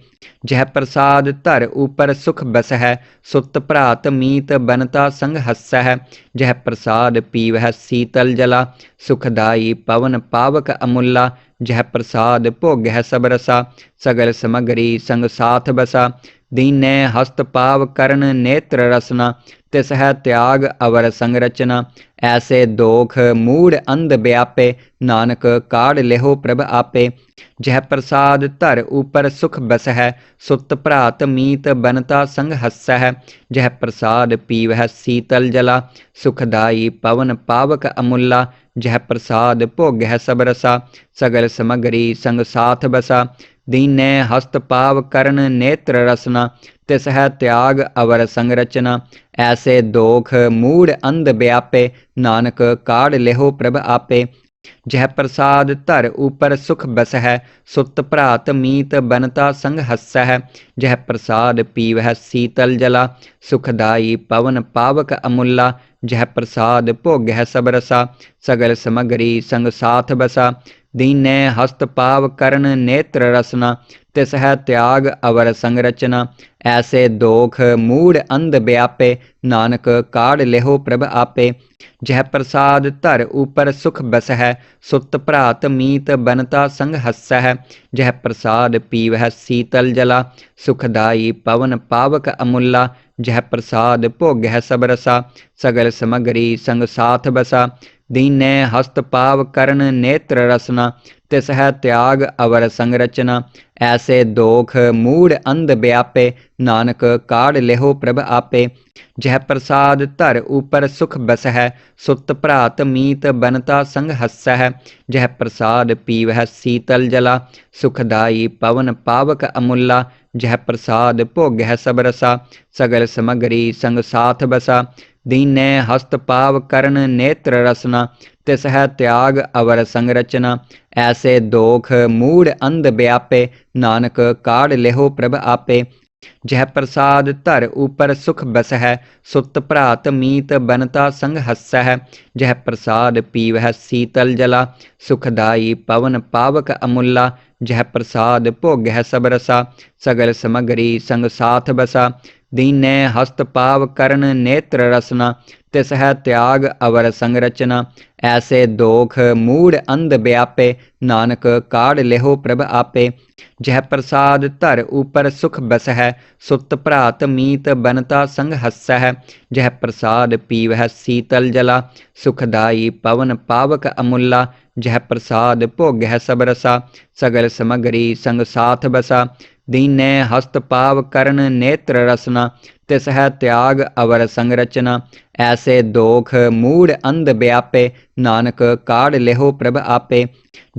जह प्रसाद धर ऊपर सुख बस है, सुत भ्रात मीत बनता संग हस है। जह प्रसाद पीवह शीतल जला, सुखदाई पवन पावक अमूला। जह प्रसाद भोग है सब रसा, सगल समगरी संग साथ बसा। दीने हस्त पाव करण नेत्र रसना, तिस है त्याग अवर संरचना। ऐसे दोख मूढ़ अंध व्यापे, नानक काढ़ लेहो प्रभ आपे। जह प्रसाद धर ऊपर सुख बस है, सुत भ्रात मीत बनता संग हस है। जह प्रसाद पीवह शीतल जला, सुखदाई पवन पावक अमूला। जह प्रसाद भोग है सब रसा, सगल समगरी संग साथ बसा। दीने हस्त पाव करण नेत्र रसना, तिस है त्याग अवर संरचना। ऐसे दोख मूढ़ अंध व्यापे, नानक काढ़ लेहो प्रभ आपे। जह प्रसाद धर ऊपर सुख बस है, सुत भ्रात मीत बनता संग हस है। जह प्रसाद पीवह शीतल जला, सुखदाई पवन पावक अमूला। जह प्रसाद भोग है सब रसा, सगल समगरी संग साथ बसा। दीने हस्त पाव करण नेत्र रसना, तिस है त्याग अवर संरचना। ऐसे दोख मूढ़ अंध व्यापे, नानक काढ़ लेहो प्रभ आपे। जह प्रसाद धर ऊपर सुख बस है, सुत भ्रात मीत बनता संग हस है। जह प्रसाद पीवह शीतल जला, सुखदाई पवन पावक अमूला। जह प्रसाद भोग है सब रसा, सगल समगरी संग साथ बसा। दीने हस्त पाव करण नेत्र रसना, तिस है त्याग अवर संरचना। ऐसे दोख मूढ़ अंध व्यापे, नानक काढ़ लेहो प्रभ आपे। जह प्रसाद धर ऊपर सुख बस है, सुत भ्रात मीत बनता संग हस है। जह प्रसाद पीवह शीतल जला, सुखदाई पवन पावक अमूला। जह प्रसाद भोग है सब रसा, सगल समगरी संग साथ बसा। दीने हस्त पाव करण नेत्र रसना, तिस है त्याग अवर संरचना। ऐसे दोख मूढ़ अंध व्यापे, नानक काढ़ लेहो प्रभ आपे। जह प्रसाद धर ऊपर सुख बस है, सुत भ्रात मीत बनता संग हस है। जह प्रसाद पीवह शीतल जला, सुखदाई पवन पावक अमूला। जह प्रसाद भोग है सब रसा, सगल समगरी संग साथ बसा। दीने हस्त पाव करण नेत्र रसना, तिस है त्याग अवर संरचना। ऐसे दोख मूढ़ अंध व्यापे, नानक काढ़ लेहो प्रभ आपे। जह प्रसाद धर ऊपर सुख बस है, सुत भ्रात मीत बनता संग हस है। जह प्रसाद पीवह शीतल जला, सुखदाई पवन पावक अमूला। जह प्रसाद भोग है सब रसा, सगल समगरी संग साथ बसा। दीने हस्त पाव करण नेत्र रसना, तिस है त्याग अवर संरचना। ऐसे दोख मूढ़ अंध व्यापे, नानक काढ़ लेहो प्रभ आपे।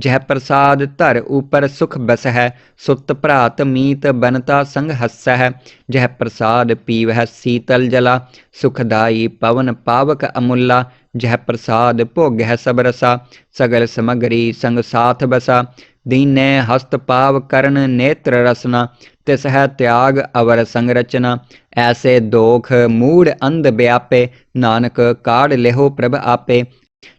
जह प्रसाद धर ऊपर सुख बस है, सुत भ्रात मीत बनता संग हस है। जह प्रसाद पीवह शीतल जला, सुखदाई पवन पावक अमूला। जह प्रसाद भोग है सब रसा, सगल समगरी संग साथ बसा। दीने हस्त पाव करण नेत्र रसना, तिस है त्याग अवर संरचना। ऐसे दोख मूढ़ अंध व्यापे, नानक काढ़ लेहो प्रभ आपे।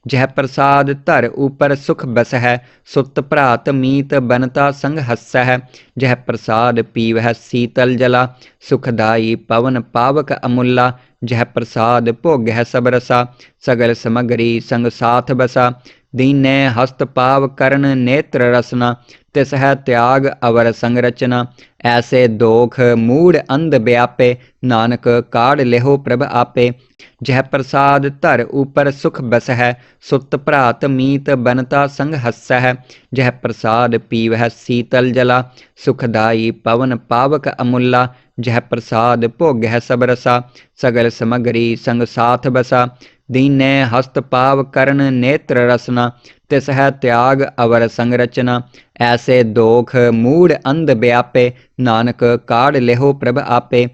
जह प्रसाद धर ऊपर सुख बस है, सुत भ्रात मीत बनता संग हस है। जह प्रसाद पीवह शीतल जला, सुखदाई पवन पावक अमूला। जह प्रसाद भोग है सब रसा, सगल समगरी संग साथ बसा। दीने हस्त पाव करण नेत्र रसना, तिस है त्याग अवर संरचना। ऐसे दोख मूढ़ अंध व्यापे, नानक काढ़ लेहो प्रभ आपे। जह प्रसाद धर ऊपर सुख बस है, सुत भ्रात मीत बनता संग हस है। जह प्रसाद पीवह शीतल जला, सुखदाई पवन पावक अमूला। जह प्रसाद भोग है सब रसा, सगल समगरी संग साथ बसा। दीने हस्त पाव करण नेत्र रसना, तिस है त्याग अवर संरचना। ऐसे दोख मूढ़ अंध व्यापे, नानक काढ़ लेहो प्रभ आपे।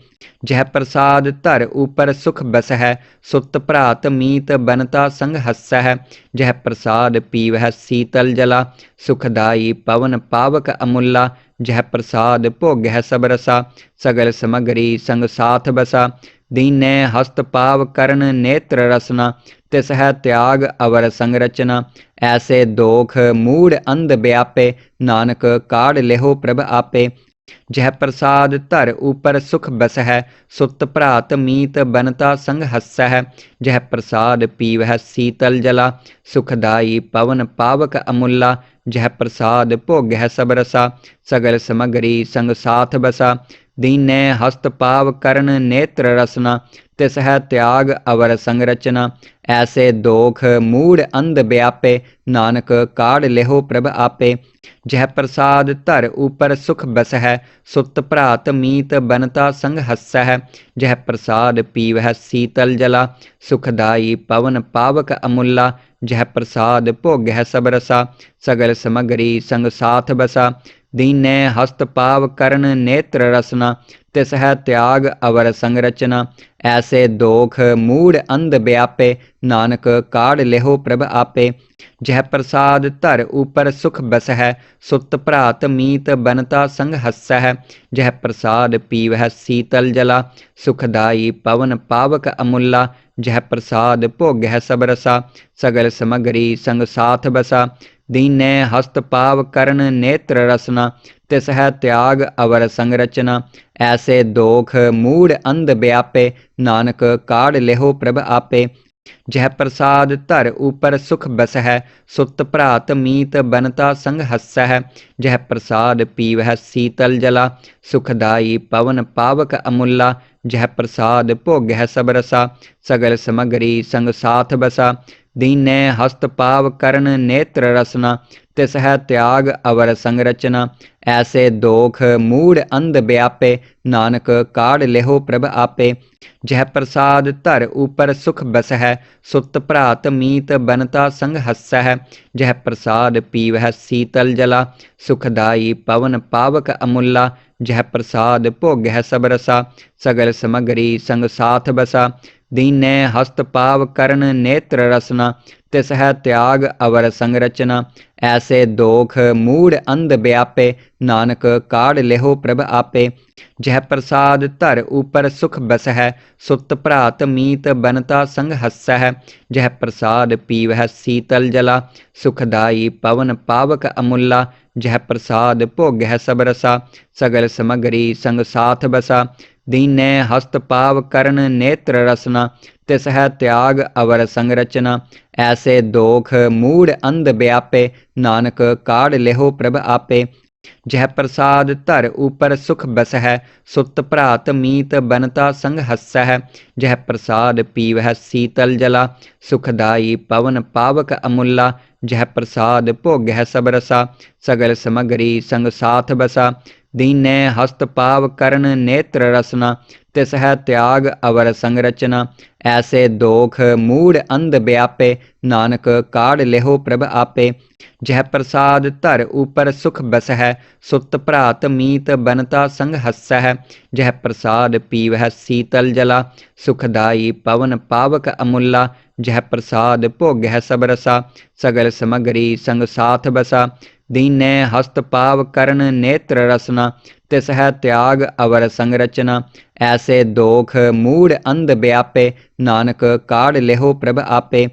जह प्रसाद धर ऊपर सुख बस है, सुत भ्रात मीत बनता संग हस है। जह प्रसाद पीवह शीतल जला, सुखदाई पवन पावक अमूला। जह प्रसाद भोग है सब रसा, सगल समगरी संग साथ बसा। दीनै हस्त पाव करण नेत्र रसना, तिस है त्याग अवर संरचना। ऐसे दोख मूढ़ अंध व्यापे, नानक काढ़ लेहो प्रभ आपे। जह प्रसाद धर ऊपर सुख बस है, सुत भ्रात मीत बनता संग हस है। जह प्रसाद पीवह शीतल जला, सुखदाई पवन पावक अमूला। जह प्रसाद भोगह सब रसा, सगल समगरी संग साथ बसा। दीनै हस्त पाव करण नेत्र रसना, तिस है त्याग अवर संरचना। ऐसे दोख मूढ़ अंध व्यापे, नानक काढ़ लेहो प्रभ आपे। जह प्रसाद धर ऊपर सुख बस है, सुत भ्रात मीत बनता संग हस है। जह प्रसाद पीवह शीतल जला, सुखदाई पवन पावक अमूला। जह प्रसाद भोगह सब रसा, सगल समगरी संग साथ बसा। दीनै हस्त पाव करण नेत्र रसना, तिस है त्याग अवर संरचना। ऐसे दोख मूढ़ अंध व्यापे, नानक काढ़ लेहो प्रभ आपे। जह प्रसाद धर ऊपर सुख बस है, सुत भ्रात मीत बनता संग हस है। जह प्रसाद पीवह शीतल जला, सुखदाई पवन पावक अमूला। जह प्रसाद भोगह सब रसा, सगल समगरी संग साथ बसा। दीनै हस्त पाव करण नेत्र रसना, तिस है त्याग अवर संरचना। ऐसे दोख मूढ़ अंध व्यापे, नानक काढ़ लेहो प्रभ आपे। जह प्रसाद धर ऊपर सुख बस है, सुत भ्रात मीत बनता संग हस है। जह प्रसाद पीवह शीतल जला, सुखदाई पवन पावक अमूला। जह प्रसाद भोगह सब रसा, सगल समगरी संग साथ बसा। दीनै हस्त पाव करण नेत्र रसना, तिस है त्याग अवर संरचना। ऐसे दोख मूढ़ अंध व्यापे, नानक काढ़ लेहो प्रभ आपे। जह प्रसाद धर ऊपर सुख बस है, सुत भ्रात मीत बनता संग हस है। जह प्रसाद पीवह शीतल जला, सुखदाई पवन पावक अमूला। जह प्रसाद भोगह सब रसा, सगल समगरी संग साथ बसा। दीनै हस्त पाव करण नेत्र रसना, तिस है त्याग अवर संरचना। ऐसे दोख मूढ़ अंध व्यापे, नानक काढ़ लेहो प्रभ आपे। जह प्रसाद धर ऊपर सुख बस है, सुत भ्रात मीत बनता संग हस है। जह प्रसाद पीवह शीतल जला, सुखदाई पवन पावक अमूला। जह प्रसाद भोगह सब रसा, सगल समगरी संग साथ बसा। दीनै हस्त पाव करण नेत्र रसना, तिस है त्याग अवर संरचना। ऐसे दोख मूढ़ अंध व्यापे, नानक काढ़ लेहो प्रभ आपे। जह प्रसाद धर ऊपर सुख बस है, सुत भ्रात मीत बनता संग हस है। जह प्रसाद पीवह शीतल जला, सुखदाई पवन पावक अमूला। जह प्रसाद भोगह सब रसा, सगल समगरी संग साथ बसा। दीनै हस्त पाव करण नेत्र रसना, तिस है त्याग अवर संरचना। ऐसे दोख मूढ़ अंध व्यापे, नानक काढ़ लेहो प्रभ आपे। जह प्रसाद धर ऊपर सुख बस है, सुत भ्रात मीत बनता संग हस है। जह प्रसाद पीवह शीतल जला, सुखदाई पवन पावक अमूला। जह प्रसाद भोगह सब रसा, सगल समगरी संग साथ बसा। दीनै हस्त पाव करण नेत्र रसना, तिस है त्याग अवर संरचना। ऐसे दोख मूढ़ अंध व्यापे, नानक काढ़ लेहो प्रभ आपे।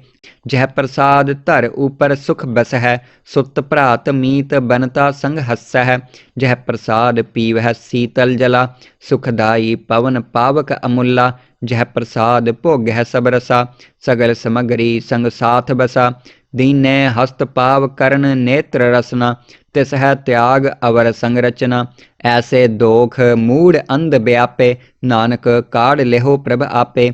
जह प्रसाद धर ऊपर सुख बस है, सुत भ्रात मीत बनता संग हस है। जह प्रसाद पीवह शीतल जला, सुखदाई पवन पावक अमूला। जह प्रसाद भोगह सब रसा, सगल समगरी संग साथ बसा। दीनै हस्त पाव करण नेत्र रसना, तिस है त्याग अवर संरचना। ऐसे दोख मूढ़ अंध व्यापे, नानक काढ़ लेहो प्रभ आपे।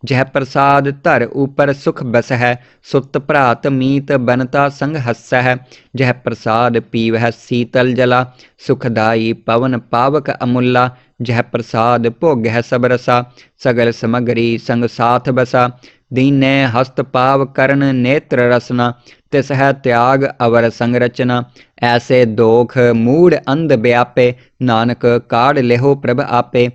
जह प्रसाद धर ऊपर सुख बस है, सुत भ्रात मीत बनता संग हस है। जह प्रसाद पीवह शीतल जला, सुखदाई पवन पावक अमूला। जह प्रसाद भोगह सब रसा, सगल समगरी संग साथ बसा। दीनै हस्त पाव करण नेत्र रसना, तिस है त्याग अवर संरचना। ऐसे दोख मूढ़ अंध व्यापे, नानक काढ़ लेहो प्रभ आपे।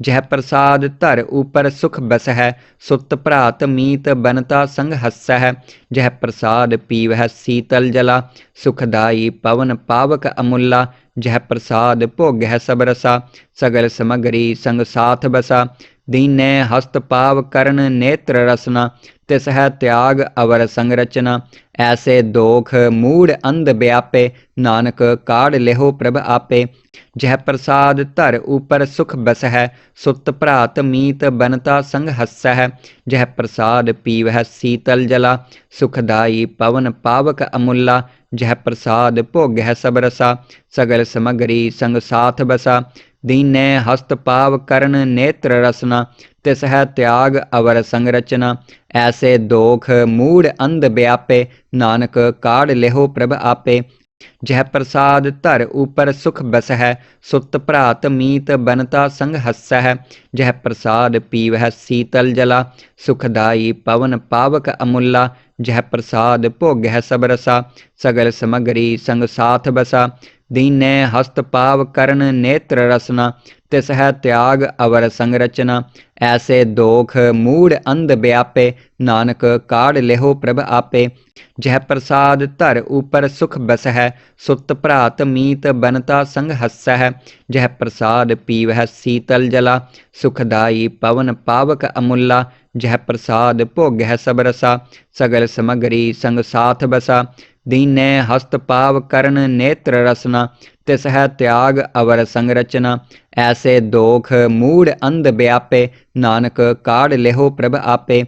जह प्रसाद धर ऊपर सुख बस है, सुत भ्रात मीत बनता संग हस है। जह प्रसाद पीवह शीतल जला, सुखदाई पवन पावक अमूला। जह प्रसाद भोगह सब रसा, सगल समगरी संग साथ बसा। दीनै हस्त पाव करण नेत्र रसना, तिस है त्याग अवर संरचना। ऐसे दोख मूढ़ अंध व्यापे, नानक काढ़ लेहो प्रभ आपे। जह प्रसाद धर ऊपर सुख बस है, सुत भ्रात मीत बनता संग हस है। जह प्रसाद पीवह शीतल जला, सुखदाई पवन पावक अमूला। जह प्रसाद भोगह सब रसा, सगल समगरी संग साथ बसा। दीनै हस्त पाव करण नेत्र रसना, तिस है त्याग अवर संरचना। ऐसे दोख मूढ़ अंध व्यापे, नानक काढ़ लेहो प्रभ आपे। जह प्रसाद धर ऊपर सुख बस है, सुत भ्रात मीत बनता संग हस है। जह प्रसाद पीवह शीतल जला, सुखदाई पवन पावक अमूला। जह प्रसाद भोगह सब रसा, सगल समगरी संग साथ बसा। दीनै हस्त पाव करण नेत्र रसना, तिस है त्याग अवर संरचना। ऐसे दोख मूढ़ अंध व्यापे, नानक काढ़ लेहो प्रभ आपे। जह प्रसाद धर ऊपर सुख बस है, सुत भ्रात मीत बनता संग हस है। जह प्रसाद पीवह शीतल जला, सुखदाई पवन पावक अमूला। जह प्रसाद भोगह सब रसा, सगल समगरी संग साथ बसा। दीनै हस्त पाव करण नेत्र रसना, तिस है त्याग अवर संरचना। ऐसे दोख मूढ़ अंध व्यापे, नानक काढ़ लेहो प्रभ आपे।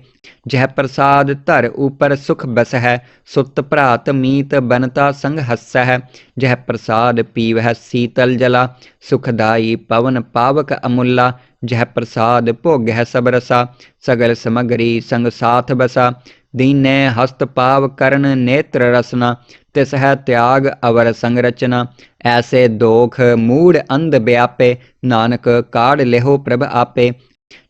जह प्रसाद धर ऊपर सुख बस है, सुत भ्रात मीत बनता संग हस है। जह प्रसाद पीवह शीतल जला, सुखदाई पवन पावक अमूला। जह प्रसाद भोगह सब रसा, सगल समगरी संग साथ बसा। दीनै हस्त पाव करण नेत्र रसना, तिस है त्याग अवर संरचना। ऐसे दोख मूढ़ अंध व्यापे, नानक काढ़ लेहो प्रभ आपे।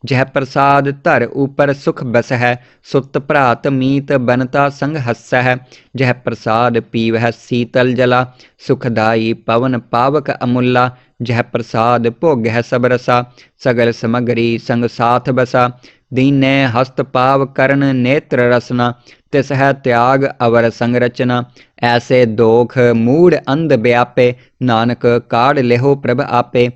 जह प्रसाद धर ऊपर सुख बस है, सुत भ्रात मीत बनता संग हस है। जह प्रसाद पीवह शीतल जला, सुखदाई पवन पावक अमूला। जह प्रसाद भोगह सब रसा, सगल समगरी संग साथ बसा। दीनै हस्त पाव करण नेत्र रसना, तिस है त्याग अवर संरचना। ऐसे दोख मूढ़ अंध व्यापे, नानक काढ़ लेहो प्रभ आपे।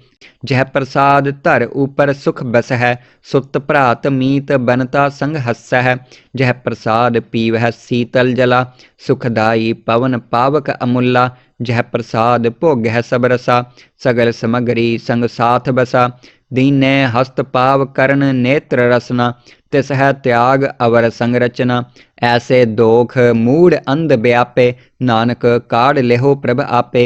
जह प्रसाद धर ऊपर सुख बस है, सुत भ्रात मीत बनता संग हस है। जह प्रसाद पीवह शीतल जला, सुखदाई पवन पावक अमूला। जह प्रसाद भोगह सब रसा, सगल समगरी संग साथ बसा। दीनै हस्त पाव करण नेत्र रसना, तिस है त्याग अवर संरचना। ऐसे दोख मूढ़ अंध व्यापे, नानक काढ़ लेहो प्रभ आपे।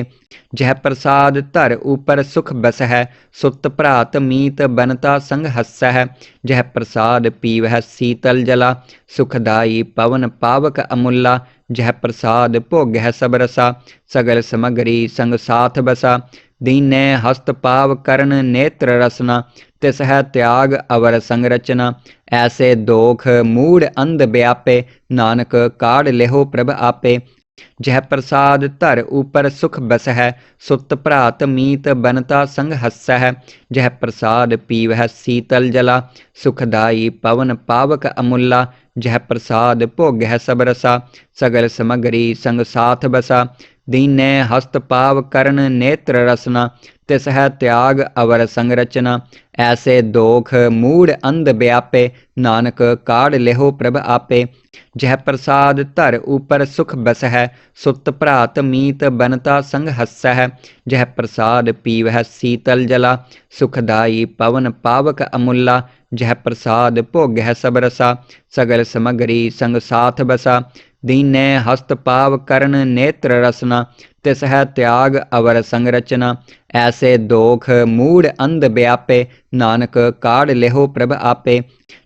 जह प्रसाद धर ऊपर सुख बस है, सुत भ्रात मीत बनता संग हस है। जह प्रसाद पीवह शीतल जला, सुखदाई पवन पावक अमूला। जह प्रसाद भोगह सब रसा, सगल समगरी संग साथ बसा। दीनै हस्त पाव करण नेत्र रसना, तिस है त्याग अवर संरचना। ऐसे दोख मूढ़ अंध व्यापे, नानक काढ़ लेहो प्रभ आपे। जह प्रसाद धर ऊपर सुख बस है, सुत भ्रात मीत बनता संग हस है। जह प्रसाद पीवह शीतल जला, सुखदाई पवन पावक अमूला। जह प्रसाद भोगह सब रसा, सगल समगरी संग साथ बसा। दीनै हस्त पाव करण नेत्र रसना, तिस है त्याग अवर संरचना। ऐसे दोख मूढ़ अंध व्यापे, नानक काढ़ लेहो प्रभ आपे। जह प्रसाद धर ऊपर सुख बस है, सुत भ्रात मीत बनता संग हस है। जह प्रसाद पीवह शीतल जला, सुखदाई पवन पावक अमूला। जह प्रसाद भोगह सब रसा, सगल समगरी संग साथ बसा। दीनै हस्त पाव करण नेत्र रसना, तिस है त्याग अवर संरचना। ऐसे दोख मूढ़ अंध व्यापे, नानक काढ़ लेहो प्रभ आपे।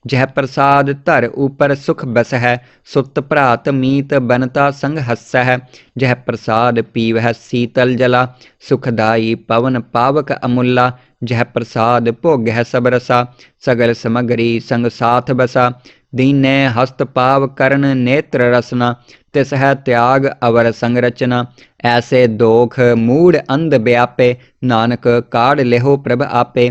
जह प्रसाद धर ऊपर सुख बस है, सुत भ्रात मीत बनता संग हस है। जह प्रसाद पीवह शीतल जला, सुखदाई पवन पावक अमूला। जह प्रसाद भोगह सब रसा, सगल समगरी संग साथ बसा। दीनै हस्त पाव करण नेत्र रसना, तिस है त्याग अवर संरचना। ऐसे दोख मूढ़ अंध व्यापे, नानक काढ़ लेहो प्रभ आपे।